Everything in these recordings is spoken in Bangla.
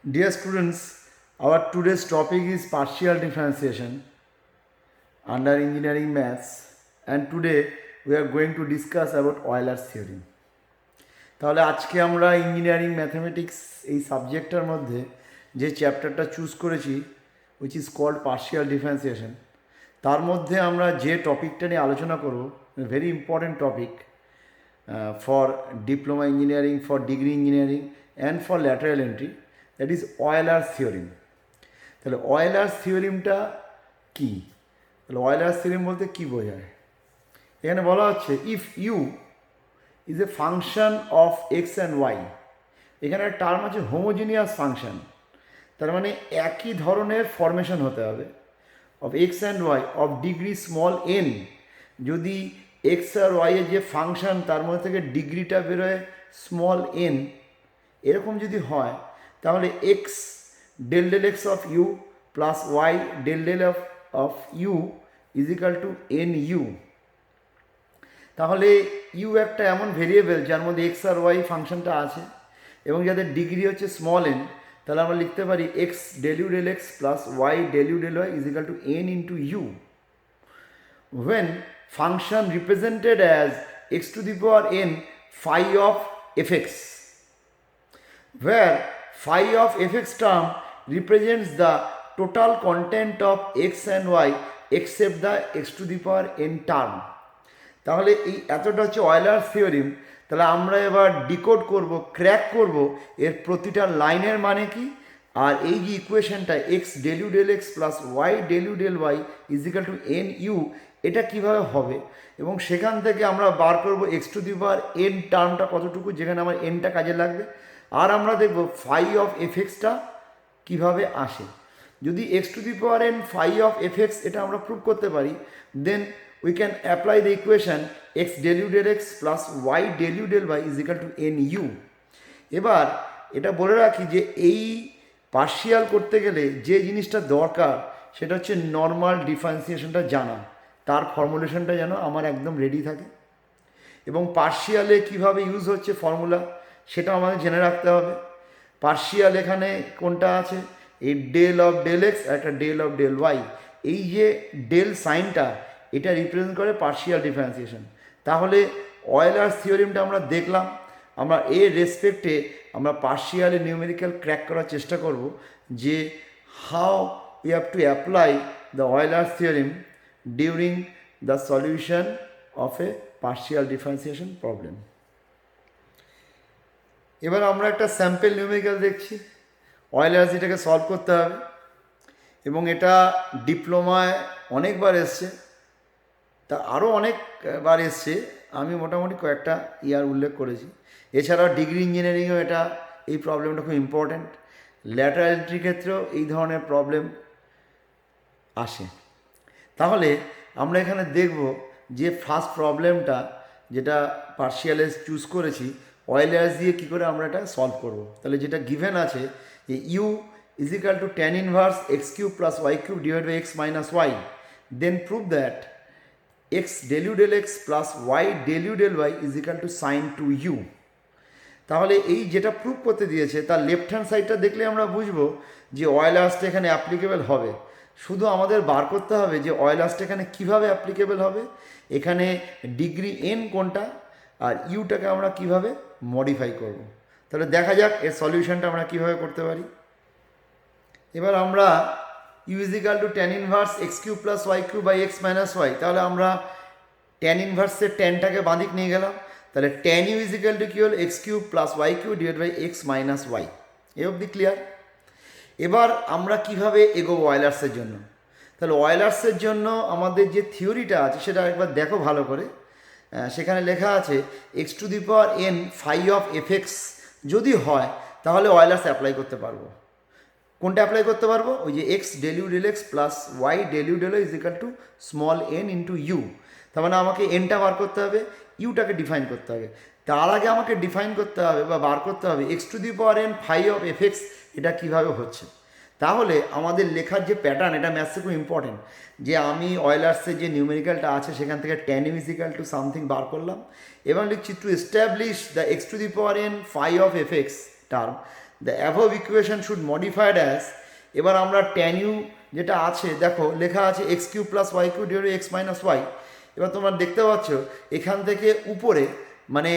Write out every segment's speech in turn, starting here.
Dear students, our today's topic is partial differentiation under engineering maths, and today we are going to discuss about Euler's theorem. তাহলে আজকে আমরা ইঞ্জিনিয়ারিং ম্যাথমেটিক্স এই সাবজেক্টটার মধ্যে যে চ্যাপ্টারটা চুজ করেছি which is called partial differentiation, তার মধ্যে আমরা যে টপিকটা নিয়ে আলোচনা করব, very important topic for diploma engineering, for degree engineering and for lateral entry, that is Euler's theorem. তাহলে অয়েলার্স থিওরিমটা কী? তাহলে অয়েলার্স থিওরিম বলতে কী বোঝায়? এখানে বলা হচ্ছে if U is a function of x and Y, এখানে টার্ম আছে হোমোজিনিয়াস ফাংশন, তার মানে একই ধরনের ফরমেশন হতে হবে of x and Y of degree small N. যদি এক্স আর ওয়াইয়ের যে ফাংশন তার মধ্যে থেকে ডিগ্রিটা বেরোয় স্মল এন, এরকম যদি হয় তাহলে x del del x of U plus Y del del of U is equal to N U. তাহলে ইউ একটা এমন ভেরিয়েবল যার মধ্যে এক্স আর ওয়াই ফাংশনটা আছে এবং যাদের ডিগ্রি হচ্ছে স্মল এন, তাহলে আমরা লিখতে পারি X del you del x plus Y del you del Y is equal to N into U. when function represented as x to the power n phi of fx, where phi of fx term represents the total content of x and y except the x to the power n term. তাহলে এই এতটা হচ্ছে অয়েলার্স থিওরিম। তাহলে আমরা এবার ডিকোড করব, ক্র্যাক করব এর প্রতিটা লাইনের মানে কি, আর এই যে ইকুয়েশনটা X del you del x plus Y del you del Y is equal to N U, এটা কীভাবে হবে, এবং সেখান থেকে আমরা বার করব X to the power N টার্মটা কতটুকু, যেখানে আমার এনটা কাজে লাগবে, আর আমরা দেখব ফাই অফ এফএক্সটা কীভাবে আসে। যদি X to the power N phi of FX এটা আমরা প্রুভ করতে পারি, দেন we can apply the equation x del u del x plus y del u del y is equal to nu. এবার এটা বলে রাখি যে এই পার্শিয়াল করতে গেলে যে জিনিসটা দরকার সেটা হচ্ছে নর্মাল ডিফারেন্সিয়েশনটা জানা, তার ফর্মুলেশনটা যেন আমার একদম রেডি থাকে, এবং পার্শিয়ালে কিভাবে ইউজ হচ্ছে ফর্মুলা সেটা আমাদের জেনে রাখতে হবে। পার্শিয়াল এখানে কোনটা আছে, এই ডেল অফ ডেল এক্স আর একটা ডেল অফ ডেল ওয়াই, এই যে ডেল সাইনটা এটা রিপ্রেজেন্ট করে পার্শিয়াল ডিফারেন্সিয়েশন। তাহলে অয়েলার্স থিওরিমটা আমরা দেখলাম, আমরা এর রেসপেক্টে আমরা পার্শিয়ালি নিউমেরিক্যাল ক্র্যাক করার চেষ্টা করব যে how we have to apply the Euler's theorem during the solution of a partial differentiation problem. এবার আমরা একটা স্যাম্পল নিউমেরিক্যাল দেখছি, অয়েলার্স এটাকে সলভ করতে হবে, এবং এটা ডিপ্লোমায় অনেকবার এসছে, তা আরও অনেকবার এসছে, আমি মোটামুটি কয়েকটা ইয়ার উল্লেখ করেছি। এছাড়াও ডিগ্রি ইঞ্জিনিয়ারিংয়েও এটা এই প্রবলেমটা খুব ইম্পর্ট্যান্ট, ল্যাটারাল এন্ট্রির ক্ষেত্রেও এই ধরনের প্রবলেম আসে। তাহলে আমরা এখানে দেখব যে ফার্স্ট প্রবলেমটা যেটা পার্শিয়ালে চুজ করেছি, অয়েলার্স দিয়ে কী করে আমরা এটা সলভ করব। তাহলে যেটা গিভেন আছে যে U is equal to tan inverse x cube plus Y cube divide by x minus Y, then prove that x del u del x plus y del u del y is equal to sin 2u। তাহলে এই যেটা প্রুভ করতে দিয়েছে তার লেফট হ্যান্ড সাইডটা দেখলে আমরা বুঝবো যে অয়েলার্সটা এখানে অ্যাপ্লিকেবল হবে। শুধু আমাদের বার করতে হবে যে অয়েলার্সটা এখানে কীভাবে অ্যাপ্লিকেবল হবে, এখানে ডিগ্রি এন কোনটা, আর ইউটাকে আমরা কিভাবে মডিফাই করব। তাহলে দেখা যাক এর সলিউশনটা আমরা কীভাবে করতে পারি। এবার আমরা u is equal to tan inverse x cube plus Y cube by x minus y, তাহলে আমরা ট্যান ইনভার্সের ট্যানটাকে বাঁদিক নিয়ে গেলাম, তাহলে tan you is equal to কি হল x cube plus Y cube divide by x minus y. এ অবধি ক্লিয়ার? এবার আমরা কিভাবে এগোবো অয়েলার্সের জন্য। তাহলে অয়েলার্সের জন্য আমাদের যে থিওরিটা আছে সেটা একবার দেখো ভালো করে, সেখানে লেখা আছে X to the power N phi of FX যদি হয় তাহলে অয়েলার্স অ্যাপ্লাই করতে পারবো। কোনটা অ্যাপ্লাই করতে পারবো? ওই যে x del you del x plus Y del you del Y is equal to small N into U. তার মানে আমাকে এনটা বার করতে হবে, ইউটাকে ডিফাইন করতে হবে। তার আগে আমাকে ডিফাইন করতে হবে বা বার করতে হবে X to the power N phi of FX এটা কীভাবে হচ্ছে। তাহলে আমাদের লেখার যে প্যাটার্ন, এটা ম্যাথসে খুব ইম্পর্টেন্ট, যে আমি অয়েলার্সের যে নিউমেরিক্যালটা আছে সেখান থেকে tan you is equal to something বার করলাম এবং লিখছি to establish the x to the power N phi of f x term, the above equation should modified as, এবার আমরা ট্যান ইউ যেটা আছে দেখো লেখা আছে x cube plus y cube divide x minus y. এবার তোমরা দেখতে পাচ্ছ এখান থেকে উপরে মানে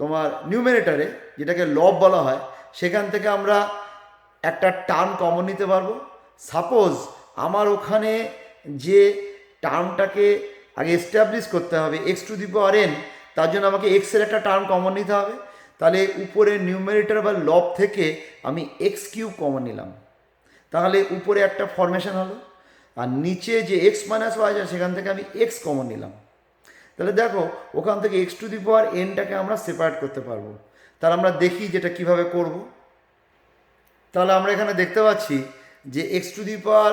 তোমার নিউমেরেটারে যেটাকে লব বলা হয় সেখান থেকে আমরা একটা টার্ম কমন নিতে পারবো। সাপোজ আমার ওখানে যে টার্মটাকে আগে এস্টাবলিশ করতে হবে X to the power N, তার জন্য আমাকে এক্সের একটা টার্ম কমন নিতে হবে। তাহলে উপরে নিউমেরেটর বা লব থেকে আমি এক্স কিউব কমন নিলাম, তাহলে উপরে একটা ফরমেশন হলো। আর নিচে যে এক্স মাইনাস ওয়াই আছে সেখান থেকে আমি এক্স কমন নিলাম। তাহলে দেখো ওখান থেকে এক্স টু দি পাওয়ার এনটাকে আমরা সেপারেট করতে পারবো। তাহলে আমরা দেখি যেটা কিভাবে করব। তাহলে আমরা এখানে দেখতে পাচ্ছি যে X to the power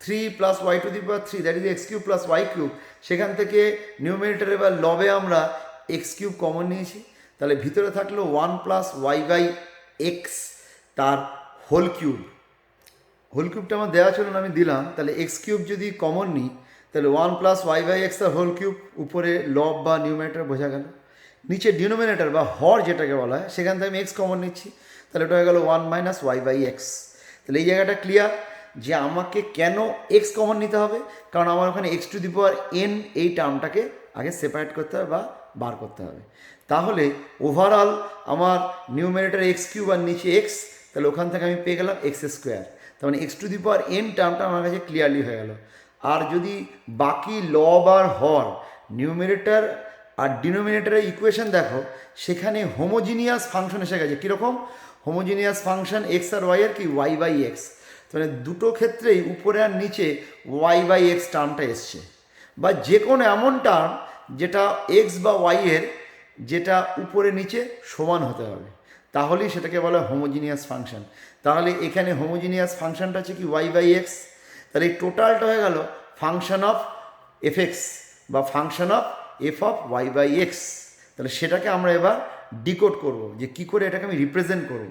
3 plus Y to the power 3 that is X cube plus Y cube, সেখান থেকে নিউমেরেটরে বা লবে আমরা এক্স কিউব কমন নিয়েছি। তাহলে ভিতরে থাকলো 1 প্লাস ওয়াই বাই এক্স তার হোল কিউব। হোল কিউবটা আমার দেওয়া ছিল না, আমি দিলাম। তাহলে এক্স কিউব যদি কমন নিই তাহলে 1 প্লাস ওয়াই বাই এক্স তার হোল কিউব, উপরে লব বা নিউমেরেটর বোঝা গেল। নিচে ডিনোমিনেটর বা হর যেটাকে বলা হয় সেখান থেকে আমি এক্স কমন নিচ্ছি, তাহলে এটা হয়ে গেল 1 মাইনাস ওয়াই বাই এক্স। তাহলে এই জায়গাটা ক্লিয়ার যে আমাকে কেন এক্স কমন নিতে হবে, কারণ আমার ওখানে x to the power N এই টার্মটাকে আগে সেপারেট করতে হবে বা বার করতে হবে। তাহলে ওভারঅল আমার নিউমেরেটর এক্স কিউব আর নিচে এক্স, তাহলে ওখান থেকে আমি পেয়ে গেলাম এক্স স্কোয়ার। তার মানে x to the power N টার্মটা আমার কাছে ক্লিয়ারলি হয়ে গেল। আর যদি বাকি লব আর হর নিউমেরেটর আর ডিনোমিনেটরের ইকুয়েশন দেখো সেখানে হোমোজিনিয়াস ফাংশন এসে গেছে। কীরকম হোমোজিনিয়াস ফাংশন এক্স আর ওয়াই এর কি ওয়াই বাই এক্স, মানে দুটো ক্ষেত্রেই উপরে আর নিচে ওয়াই বাই এক্স টার্মটা এসছে। বা যে কোনো এমন টার্ম যেটা এক্স বা ওয়াই এর যেটা উপরে নিচে সমান হতে হবে, তাহলেই সেটাকে বলা হয় হোমোজিনিয়াস ফাংশন। তাহলে এখানে হোমোজিনিয়াস ফাংশনটা হচ্ছে কি ওয়াই বাই এক্স। তাহলে এই টোটালটা হয়ে গেল ফাংশন অফ এফ এক্স বা function of F of Y by X. তাহলে সেটাকে আমরা এবার ডিকোড করব যে কী করে এটাকে আমি রিপ্রেজেন্ট করব।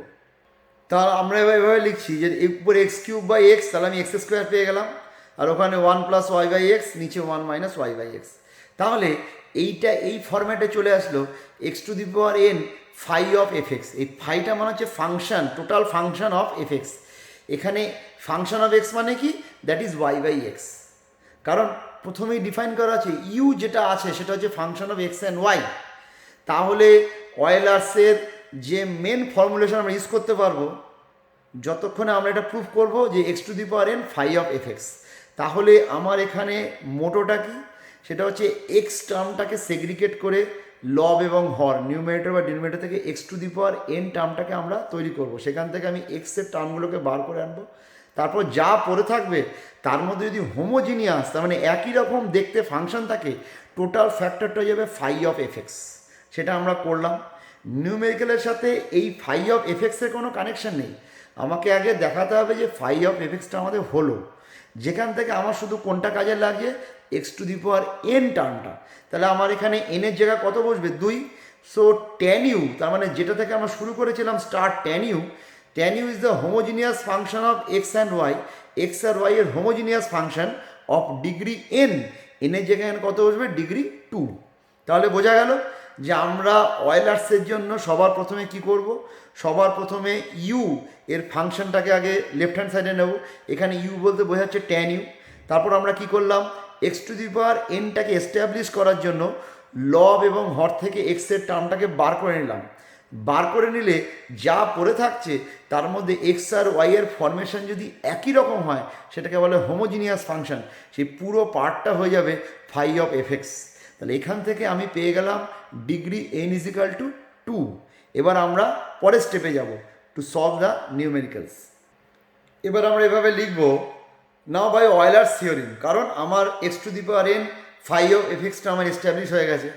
তাহলে আমরা এবার এভাবে লিখছি যে উপরে এক্স কিউব বাই এক্স, তাহলে আমি এক্স স্কোয়ার পেয়ে গেলাম। আর ওখানে 1 প্লাস ওয়াই বাই এক্স, নিচে 1 মাইনাস ওয়াই বাই এক্স। তাহলে এইটা এই ফরম্যাটে চলে আসলো X to the power N phi of F X. এই ফাইটা মানে হচ্ছে function, total function of F X. এখানে ফাংশন অফ এক্স মানে কি, that is Y by X. কারণ প্রথমেই ডিফাইন করা আছে ইউ যেটা আছে সেটা হচ্ছে function of x and Y. তাহলে অয়েলার্সের যে মেন ফর্মুলেশন আমরা ইউজ করতে পারবো যতক্ষণে আমরা এটা প্রুভ করব যে X to the power N phi of F X. তাহলে আমার এখানে মোটোটা কি, সেটা হচ্ছে এক্স টার্মটাকে সেগ্রিগেট করে লব এবং হর নিউমেরেটর বা ডিনোমিনেটর থেকে x to the power n টার্মটাকে আমরা তৈরি করব। সেখান থেকে আমি এক্সের টার্মগুলোকে বার করে আনবো। তারপর যা পড়ে থাকবে তার মধ্যে যদি হোমোজিনিয়াস তার মানে একই রকম দেখতে ফাংশন থাকে, টোটাল ফ্যাক্টরটা হয়ে যাবে ফাই অফ এফ এক্স। সেটা আমরা করলাম। নিউমেরিক্যালের সাথে এই ফাই অফ এফ এক্সের কোনো কানেকশন নেই। আমাকে আগে দেখাতে হবে যে ফাই অফ এফ এক্সটা আমাদের হলো, যেখান থেকে আমার শুধু কোনটা কাজে লাগে x to the power N টার্মটা। তাহলে আমার এখানে এনের জায়গায় কত বসবে 2। সো ট্যান ইউ তার মানে যেটা থেকে আমরা শুরু করেছিলাম start tan you is the homogeneous function of x and y. X আর ওয়াই এর homogeneous function of degree n, এনের জায়গায় কত বসবে ডিগ্রি 2। তাহলে বোঝা গেল যে আমরা অয়েলার্সের জন্য সবার প্রথমে কি করব, সবার প্রথমে ইউ এর ফাংশনটাকে আগে লেফট হ্যান্ড সাইডে নেব। এখানে ইউ বলতে বোঝাচ্ছে ট্যান ইউ। তারপর আমরা কি করলাম এক্স টু দি পাওয়ার এনটাকে এস্টাবলিশ করার জন্য লব এবং হর থেকে এক্সের টার্মটাকে বার করে নিলাম। বার করে নিলে যা পড়ে থাকছে তার মধ্যে এক্স আর ওয়াই এর ফরমেশন যদি একই রকম হয় সেটাকে বলে হোমোজিনিয়াস ফাংশন। সেই পুরো পার্টটা হয়ে যাবে ফাই অফ এফ এক্স। তাহলে এখান থেকে আমি পেয়ে গেলাম ডিগ্রি এন ইজিক্যাল টু 2। এবার আমরা পরের স্টেপে যাব টু সলভ দ্য নিউমেরিক্যালস। এবার আমরা এভাবে লিখব নাও বাই অয়েলার্স থিওরিম, কারণ আমার x to the power N phi of f এক্সটা আমার এস্টাবলিশ হয়ে গেছে।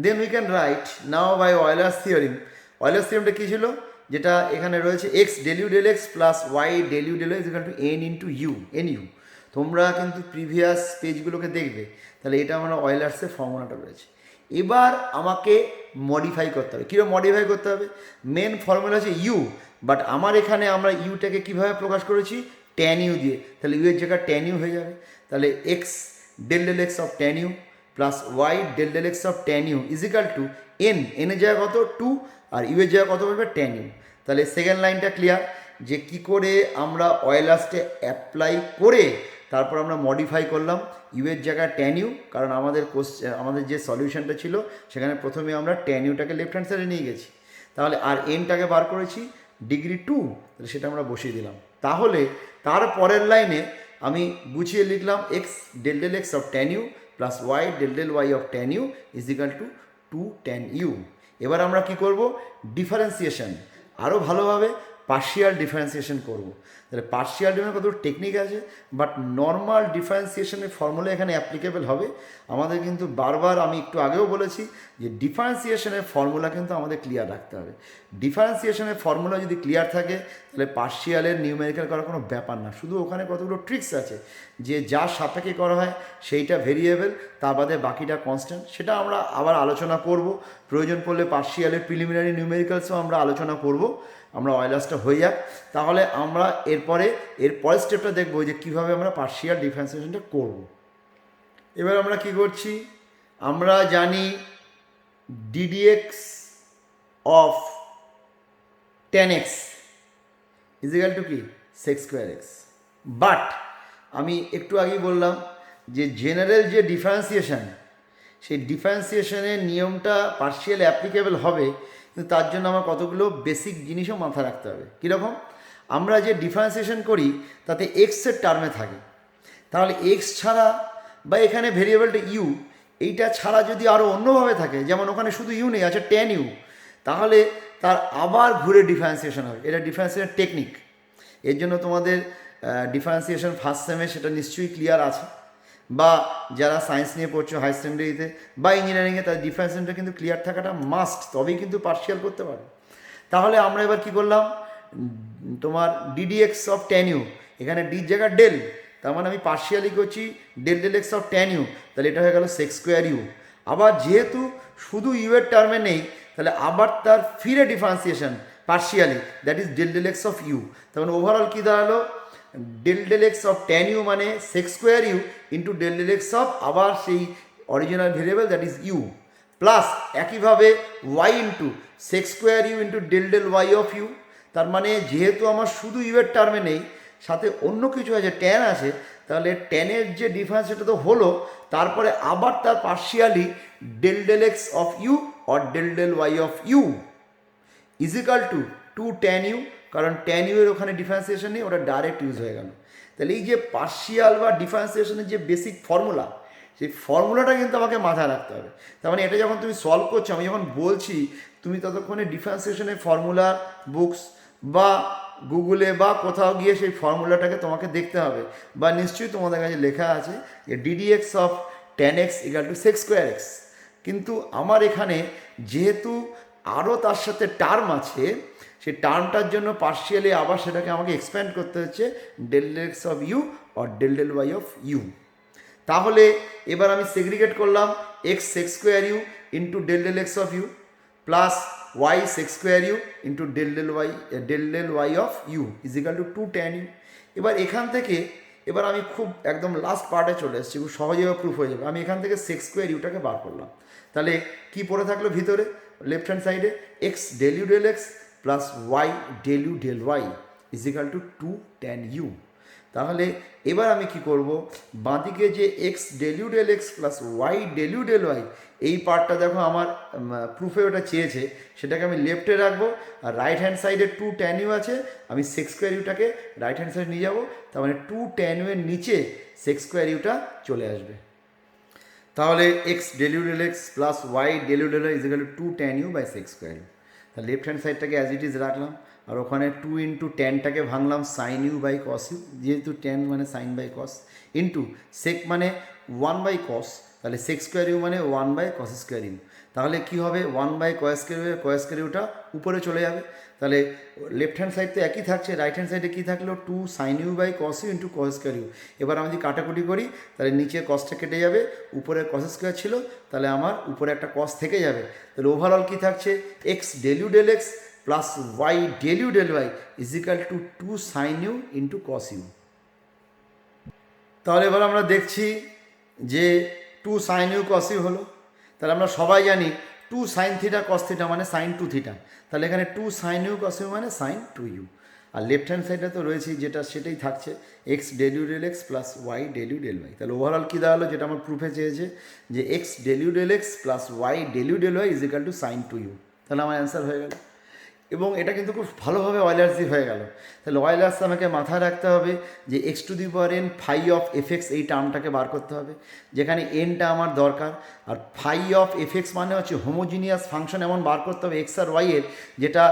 Then we can write now by Euler's theorem. Euler's থিওরিমটা কী ছিল, যেটা এখানে রয়েছে x del you del x plus Y del you del y is equal to N into u n u. তোমরা কিন্তু প্রিভিয়াস পেজগুলোকে দেখবে, তাহলে এটা আমরা অয়েলার্সের ফর্মুলাটা রয়েছে। এবার আমাকে মডিফাই করতে হবে। কীরকম মডিফাই করতে হবে, মেন ফর্মুলা আছে ইউ, বাট আমার এখানে আমরা ইউটাকে কীভাবে প্রকাশ করেছি ট্যান ইউ দিয়ে। তাহলে ইউ এর জায়গায় ট্যান ইউ হয়ে যাবে। তাহলে x del del x of tan U plus Y del del x of tan U is equal to N, এনের জায়গায় কত 2 আর ইউ এর জায়গায় কত বলবে ট্যান ইউ। তাহলে সেকেন্ড লাইনটা ক্লিয়ার যে কি করে আমরা অয়েলার্সটে অ্যাপ্লাই করে তারপর আমরা মডিফাই করলাম ইউয়ের জায়গায় ট্যান ইউ, কারণ আমাদের যে সলিউশনটা ছিল সেখানে প্রথমে আমরা ট্যান ইউটাকে লেফট হ্যান্ড সাইডে নিয়ে গেছি, তাহলে আর এনটাকে বার করেছি ডিগ্রি 2, তাহলে সেটা আমরা বসিয়ে দিলাম। তাহলে তার পরের লাইনে আমি গুছিয়ে লিখলাম X del del x of tan U plus Y del del Y of tan you is equal to 2 tan U. এবার আমরা কি করব, ডিফারেন্সিয়েশন আরও ভালোভাবে পার্শিয়াল ডিফারেন্সিয়েশন করব। তাহলে পার্শিয়াল ডিফারেন্স কত টেকনিক আছে, বাট নর্মাল ডিফারেন্সিয়েশনের ফর্মুলা এখানে অ্যাপ্লিকেবল হবে। আমাদের কিন্তু বারবার আমি একটু আগেও বলেছি যে ডিফারেন্সিয়েশনের ফর্মুলা কিন্তু আমাদের ক্লিয়ার রাখতে হবে। ডিফারেন্সিয়েশনের ফর্মুলা যদি ক্লিয়ার থাকে তাহলে পার্শিয়ালের নিউমেরিক্যাল করার কোনো ব্যাপার না, শুধু ওখানে কতগুলো ট্রিক্স আছে যে যার সাপেক্ষে করা হয় সেইটা ভেরিয়েবল, তা বাদে বাকিটা কনস্ট্যান্ট, সেটা আমরা আবার আলোচনা করব। প্রয়োজন পড়লে পার্শিয়ালের প্রিলিমিনারি নিউমেরিক্যালসও আমরা আলোচনা করব। আমরা অয়েলার্সটা হয়ে যাক, তাহলে আমরা এর পরের স্টেপটা দেখবো যে কীভাবে আমরা পার্শিয়াল ডিফারেন্সিয়েশনটা করব। এবার আমরা কি করছি, আমরা জানি ddx of tan x is equal to কি sec স্কোয়ার এক্স। বাট আমি একটু আগেই বললাম যে জেনারেল যে ডিফারেন্সিয়েশন, সেই ডিফারেন্সিয়েশনের নিয়মটা পার্শিয়াল অ্যাপ্লিকেবল হবে, কিন্তু তার জন্য আমার কতগুলো বেসিক জিনিসও মাথায় রাখতে হবে। কীরকম, আমরা যে ডিফারেন্সিয়েশন করি তাতে এক্সের টার্মে থাকে, তাহলে এক্স ছাড়া বা এখানে ভেরিয়েবলটা ইউ, এইটা ছাড়া যদি আরও অন্যভাবে থাকে, যেমন ওখানে শুধু ইউ নেই, আছে tan ইউ, তাহলে তার আবার ঘুরে ডিফারেন্সিয়েশন হবে। এটা ডিফারেন্সিয়েশন টেকনিক। এর জন্য তোমাদের ডিফারেন্সিয়েশন ফার্স্ট সেমে সেটা নিশ্চয়ই ক্লিয়ার আছে, বা যারা সায়েন্স নিয়ে পড়ছো হাই সেকেন্ডারিতে বা ইঞ্জিনিয়ারিংয়ে, তার ডিফারেন্সিয়েশনটা কিন্তু ক্লিয়ার থাকাটা মাস্ট, তবেই কিন্তু পার্শিয়াল করতে পারো। তাহলে আমরা এবার কি করলাম, তোমার ডিডিএক্স অফ tan ইউ, এখানে ডির জায়গা ডেল, তার মানে আমি পার্শিয়ালি করছি del del x of tan U, তাহলে এটা হয়ে গেল sec স্কোয়ার ইউ। আবার যেহেতু শুধু ইউ এর টার্মে নেই, তাহলে আবার তার ফিরে differentiation partially, that is del del x of u. তার মানে ওভারঅল কী দাঁড়ালো, del del x of tan u মানে sec square you into del del x of আবার সেই original variable that is u, plus একইভাবে y into sec square you into del del Y of u. তার মানে যেহেতু আমার শুধু ইউ এর টার্মে নেই, সাথে অন্য কিছু আছে, ট্যান আছে, তাহলে ট্যানের যে ডিফারেন্স সেটা তো হলো, তারপরে আবার তার partially del del x of U or del del Y of U is equal to 2 tan U, কারণ tan ইউ এর ওখানে ডিফারেন্সিয়েশন নেই, ওটা ডাইরেক্ট ইউজ হয়ে গেল। তাহলে এই যে পার্শিয়াল বা ডিফারেন্সিয়েশনের যে বেসিক ফর্মুলা, সেই ফর্মুলাটা কিন্তু আমাকে মাথায় রাখতে হবে। তার মানে এটা যখন তুমি সলভ করছো, আমি যখন বলছি, তুমি ততক্ষণে ডিফারেন্সিয়েশনের ফর্মুলা বুকস বা গুগলে বা কোথাও গিয়ে সেই ফর্মুলাটাকে তোমাকে দেখতে হবে, বা নিশ্চয়ই তোমাদের কাছে লেখা আছে যে ddx of tan x equal to sec square x. কিন্তু আমার এখানে যেহেতু আরও তার সাথে টার্ম আছে, সেই টার্মটার জন্য পার্শিয়ালি আবার সেটাকে আমাকে এক্সপ্যান্ড করতে হচ্ছে del del x of U or del del Y of U. তাহলে এবার আমি সেগ্রিগেট করলাম X sec square you into del del x of U plus Y sec square you into del del Y of U is equal to 2 tan U. এবার এখান থেকে এবার আমি খুব একদম লাস্ট পার্টে চলে এসেছি, খুব সহজেভাবে প্রুফ হয়ে যাবে। আমি এখান থেকে sec স্কোয়ার ইউটাকে বার করলাম, তাহলে কি পড়ে থাকলো ভিতরে লেফট হ্যান্ড সাইডে, X del you del x plus Y del you del Y is equal to 2 tan U. তাহলে এবার আমি কি করব, বাঁদিকে যে x del you del x plus Y del you del Y, এই পার্টটা দেখো আমার প্রুফে ওটা চেয়েছে, সেটাকে আমি লেফটে রাখবো, আর রাইট হ্যান্ড সাইডে 2 tan ইউ আছে, আমি sec স্কোয়ার ইউটাকে রাইট হ্যান্ড সাইডে নিয়ে যাবো, তার মানে 2 tan ইউ এর নিচে sec স্কোয়ার ইউটা চলে আসবে। তাহলে x del you del x plus Y del you del Y is equal to 2 tan u by sec square u. তাহলে লেফট হ্যান্ড সাইডটাকে অ্যাজ ইট ইজ রাখলাম, আর ওখানে 2 ইন্টু ট্যানটাকে ভাঙলাম sine u by cos u, যেহেতু ট্যান মানে sine by cos, into sec মানে 1 বাই কস, তাহলে sec স্কোয়ার ইউ মানে 1 বাই কস স্কোয়ার ইউ। তাহলে কী হবে, 1 বাই কস স্কোয়ার ইউটা উপরে চলে যাবে, তাহলে লেফট হ্যান্ড সাইড তো একই থাকছে, রাইট হ্যান্ড সাইডে কী থাকলো 2 sin U by cos U into cos square U. এবার আমি যদি কাটাকুটি করি, তাহলে নিচে কসটা কেটে যাবে, উপরে কস স্কোয়ার ছিল, তাহলে আমার উপরে একটা কস থেকে যাবে। তাহলে ওভারঅল কী থাকছে, x del you del x plus Y del you del Y is equal to 2 sin U into cos U. তাহলে এবার আমরা দেখছি যে 2 sin ইউ কস ইউ হলো। তাহলে আমরা সবাই জানি two sine theta cos theta মানে সাইন টু থিটা, তাহলে এখানে two sine u cos u মানে সাইন টু ইউ। আর লেফট হ্যান্ড সাইডে তো রয়েছেই, যেটা সেটাই থাকছে x del you del x plus Y del you del y. তাহলে ওভারঅল কী দাঁড়ালো, যেটা আমার প্রুফে চেয়েছে যে x del you del x plus Y del you del Y is equal to sine two you. তাহলে আমার অ্যান্সার হয়ে গেল। এবং এটা কিন্তু খুব ভালোভাবে অয়েলার্সই হয়ে গেল। তাহলে অয়েলার্স আমাকে মাথায় রাখতে হবে যে X to the power N phi of F X, এই টার্মটাকে বার করতে হবে, যেখানে এনটা আমার দরকার। আর ফাই অফ এফ এক্স মানে হচ্ছে হোমোজিনিয়াস ফাংশন এমন বার করতে হবে এক্স আর ওয়াইয়ের, যেটা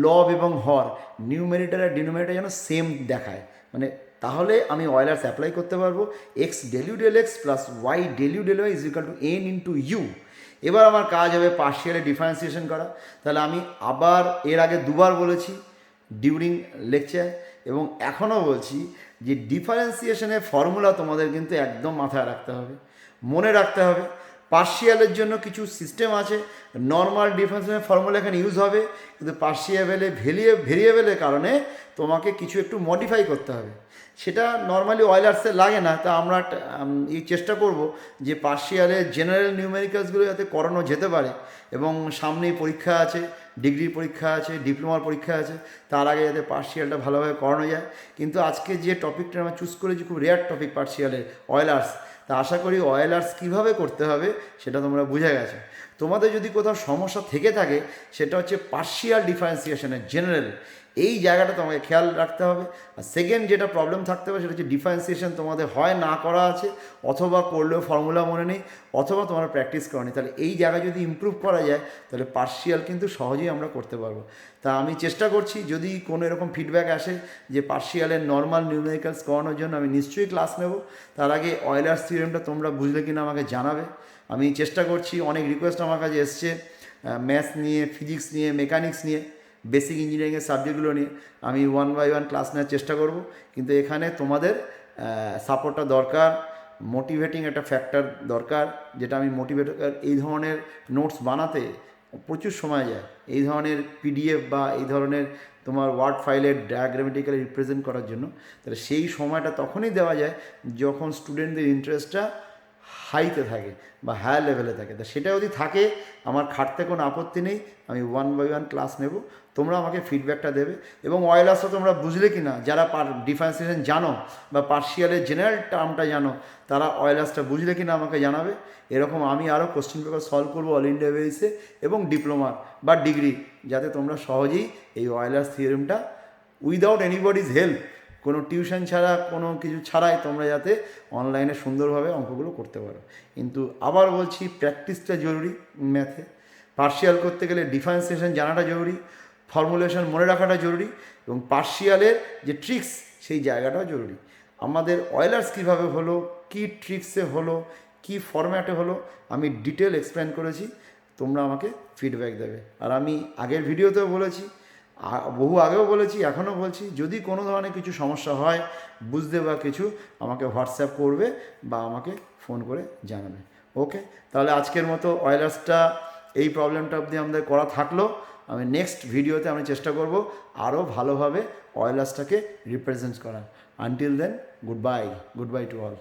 লব এবং হর নিউমেরিটার আর ডিনোমিনেটার যেন সেম দেখায়, মানে তাহলে আমি অয়েলার্স অ্যাপ্লাই করতে পারবো। X del you del x plus Y del you del Y is equal to N into U. এবার আমার কাজ হবে পার্শিয়ালে ডিফারেন্সিয়েশন করা। তাহলে আমি আবার এর আগে দুবার বলেছি ডিউরিং লেকচার, এবং এখনও বলছি যে ডিফারেন্সিয়েশনের ফর্মুলা তোমাদের কিন্তু একদম মাথায় রাখতে হবে, মনে রাখতে হবে। পার্শিয়ালের জন্য কিছু সিস্টেম আছে, নর্মাল ডিফারেন্সিয়েশনের ফর্মুলা এখানে ইউজ হবে, কিন্তু পার্শিয়ালে ভেরিয়েবলের কারণে তোমাকে কিছু একটু মডিফাই করতে হবে, সেটা নর্মালি অয়েলার্সে লাগে না। তা আমরা এই চেষ্টা করব যে পার্শিয়ালে জেনারেল নিউমেরিক্যালসগুলো যাতে করানো যেতে পারে, এবং সামনেই পরীক্ষা আছে, ডিগ্রির পরীক্ষা আছে, ডিপ্লোমার পরীক্ষা আছে, তার আগে যাতে পার্শিয়ালটা ভালোভাবে করানো যায়। কিন্তু আজকে যে টপিকটা আমরা চুজ করেছি খুব রেয়ার টপিক পার্শিয়ালের অয়েলার্স, তা আশা করি অয়েলার্স কীভাবে করতে হবে সেটা তোমরা বুঝে গেছো। তোমাদের যদি কোথাও সমস্যা থেকে থাকে সেটা হচ্ছে পার্শিয়াল ডিফারেন্সিয়েশনের জেনারেল, এই জায়গাটা তোমাকে খেয়াল রাখতে হবে। আর সেকেন্ড যেটা প্রবলেম থাকতে হবে সেটা হচ্ছে ডিফারেন্সিয়েশন তোমাদের হয় না করা আছে, অথবা করলেও ফর্মুলা মনে নেই, অথবা তোমরা প্র্যাকটিস করনি। তাহলে এই জায়গায় যদি ইমপ্রুভ করা যায় তাহলে পার্শিয়াল কিন্তু সহজেই আমরা করতে পারবো। তা আমি চেষ্টা করছি, যদি কোনো এরকম ফিডব্যাক আসে যে পার্শিয়ালের নর্মাল নিউমেরিক্যালস করানোর জন্য, আমি নিশ্চয়ই ক্লাস নেব। তার আগে অয়েলার্স থিওরেমটা তোমরা বুঝলে কিনা আমাকে জানাবে। আমি চেষ্টা করছি, অনেক রিকোয়েস্ট আমার কাছে এসছে ম্যাথস নিয়ে, ফিজিক্স নিয়ে, মেকানিক্স নিয়ে, বেসিক ইঞ্জিনিয়ারিংয়ের সাবজেক্টগুলো নিয়ে আমি 1 by 1 ক্লাস নেওয়ার চেষ্টা করব। কিন্তু এখানে তোমাদের সাপোর্টটা দরকার, মোটিভেটিং একটা ফ্যাক্টর দরকার, যেটা আমি এই ধরনের নোটস বানাতে প্রচুর সময় যায়, এই ধরনের পিডিএফ বা এই ধরনের তোমার ওয়ার্ড ফাইলের ডায়াগ্রামেটিক্যালি রিপ্রেজেন্ট করার জন্য। তাহলে সেই সময়টা তখনই দেওয়া যায় যখন স্টুডেন্টদের ইন্টারেস্টটা হাইতে থাকে বা হায়ার লেভেলে থাকে। তা সেটা যদি থাকে আমার খাটতে কোনো আপত্তি নেই, আমি 1 by 1 ক্লাস নেব, তোমরা আমাকে ফিডব্যাকটা দেবে। এবং অয়েলার্সও তোমরা বুঝলে কি না, যারা ডিফারেন্সিয়েশন জানো বা পার্শিয়ালের জেনারেল টার্মটা জানো, তারা অয়েলার্সটা বুঝলে কি না আমাকে জানাবে। এরকম আমি আরও কোশ্চেন পেপার সলভ করবো অল ইন্ডিয়া বেসিসে এবং ডিপ্লোমার বা ডিগ্রি, যাতে তোমরা সহজেই এই অয়েলার্স থিওরেমটা উইদাউট এনিবডিজ হেল্প, কোনো টিউশন ছাড়া, কোনো কিছু ছাড়াই তোমরা যাতে অনলাইনে সুন্দরভাবে অঙ্কগুলো করতে পারো। কিন্তু আবার বলছি, প্র্যাকটিসটা জরুরি ম্যাথে। পার্শিয়াল করতে গেলে ডিফারেন্সিয়েশন জানাটা জরুরি, ফর্মুলেশন মনে রাখাটা জরুরি, এবং পার্শিয়ালের যে ট্রিক্স সেই জায়গাটাও জরুরি। আমাদের অয়েলার্স কীভাবে হলো, কী ট্রিক্সে হলো, কী ফরম্যাটে হলো, আমি ডিটেল এক্সপ্লেন করেছি, তোমরা আমাকে ফিডব্যাক দেবে। আর আমি আগের ভিডিওতেও বলেছি, বহু আগেও বলেছি, এখনও বলছি, যদি কোনো ধরনের কিছু সমস্যা হয় বুঝতে বা কিছু, আমাকে হোয়াটসঅ্যাপ করবে বা আমাকে ফোন করে জানাবে। ওকে, তাহলে আজকের মতো অয়েলার্সটা এই প্রবলেমটা অবধি আমাদের করা থাকলো। আমি নেক্সট ভিডিওতে আমি চেষ্টা করব আরও ভালোভাবে অয়েলার্সটাকে রিপ্রেজেন্ট করার। Until then, good bye to all.